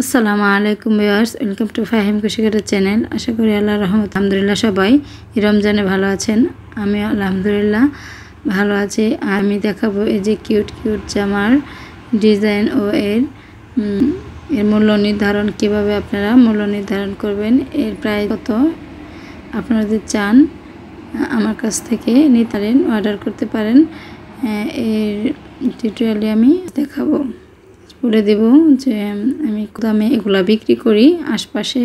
আসসালামু আলাইকুম viewers, welcome to Fahim কুশিকার চ্যানেল। আশা করি আল্লাহর রহমত আলহামদুলিল্লাহ সবাই এই রমজানে ভালো আছেন। আমি আলহামদুলিল্লাহ ভালো আছি। আমি দেখাবো এই যে কিউট কিউট জামার ডিজাইন ও এর মূল্য নির্ধারণ, কিভাবে আপনারা মূল্য নির্ধারণ করবেন, এর প্রাইস কত। আপনারা যদি চান আমার কাছ থেকে নিতে পারেন, অর্ডার করতে পারেন। এর টিউটোরিয়ালে আমি দেখাবো, বলে দেব যে আমি কত দামে এগুলা বিক্রি করি, আশপাশে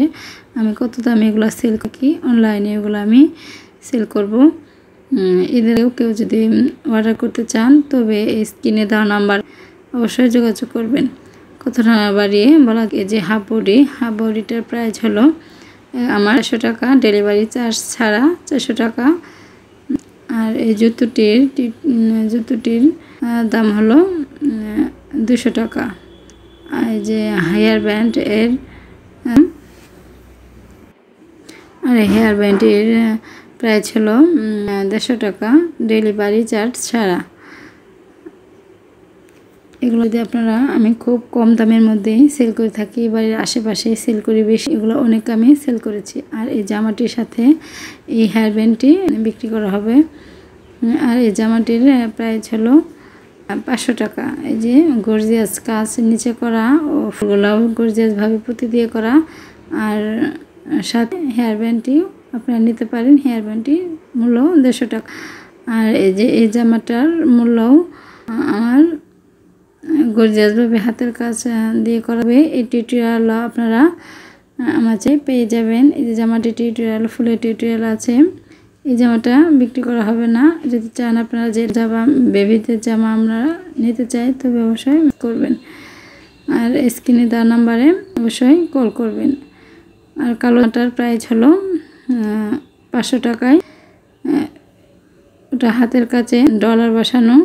আমি কত দামে এগুলা সেল করি, অনলাইনে এগুলো আমি সেল করব। এদেরও কেউ যদি অর্ডার করতে চান তবে এই স্ক্রিনে দেওয়া নাম্বার অবশ্যই যোগাযোগ করবেন। কথাটা না বাড়িয়ে বলা যে হাফ বডিটার প্রাইস হলো আমার 400 টাকা, ডেলিভারি চার্জ ছাড়া 400 টাকা। আর এই জুতোটির দাম হলো 200 টাকা। আর যে হেয়ার ব্যান্ডের প্রাইস হলো 150 টাকা, ডেলিভারি চার্জ ছাড়া। এগুলো দিয়ে আপনারা আমি খুব কম দামের মধ্যেই সেল করে থাকি, বাড়ির আশেপাশে সেল করি বেশি, এগুলো অনেক আমি সেল করেছি। আর এই জামাটির সাথে এই হেয়ার ব্যান্ডটি বিক্রি করা হবে। আর এই জামাটির প্রাইস হলো 500 টাকা। এই যে গর্জিয়াস কাজ নিচে করা ও ফুলগুলাও গর্জিয়াসভাবে পুঁতি দিয়ে করা। আর সাথে হেয়ার ব্যান্ডটিও আপনারা নিতে পারেন। হেয়ার ব্যান্ডটির মূল্য 150 টাকা। আর এই যে এই জামাটার মূল্যও আমার গর্জিয়াসভাবে হাতের কাজ দিয়ে করাবে। এই টিউটোরিয়াল আপনারা আমার চেয়ে পেয়ে যাবেন। এই যে জামাটি টিউটোরিয়াল, ফুলের টিউটোরিয়াল আছে। এই জামাটা বিক্রি করা হবে না। যদি চান আপনারা যে জামা, বেবিদের জামা আমরা নিতে চাই তবে অবশ্যই করবেন। আর স্ক্রিনে দেওয়া নাম্বারে অবশ্যই কল করবেন। আর কালোটার প্রাইস হলো 500 টাকায়। ওটা হাতের কাছে ডলার বসানো,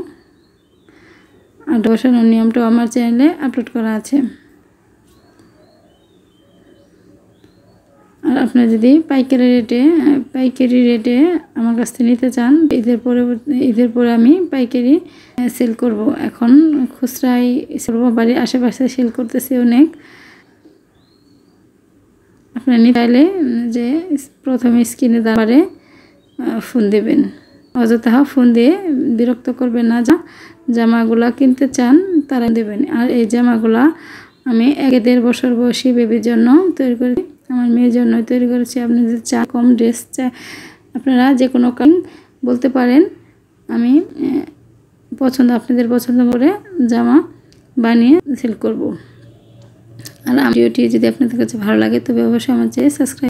আর বসানোর নিয়মটাও আমার চ্যানেলে আপলোড করা আছে। আর আপনারা যদি পাইকারি রেটে আমার কাছ থেকে নিতে চান, ঈদের পরে আমি পাইকারি সেল করব। এখন খুচরাই বাড়ির আশেপাশে সেল করতেছি অনেক। আপনারা নিতে চাইলে যে প্রথমে স্ক্রিনে দাঁড়ারে ফোন দেবেন, অযথা ফোন দিয়ে বিরক্ত করবেন না। জামাগুলা কিনতে চান তারা দেবেন। আর এই জামাগুলা আমি 1-1.5 বছর বয়সী বেবির জন্য তৈরি করি, আমার মেয়ের জন্য তৈরি করেছি। আপনি যদি চান কম ড্রেস চাই, আপনারা যে কোনো কালার বলতে পারেন, আমি আপনাদের পছন্দ করে জামা বানিয়ে সেল করব। আর ভিডিওটি যদি আপনাদের কাছে ভালো লাগে তবে অবশ্যই আমার চ্যানেল সাবস্ক্রাইব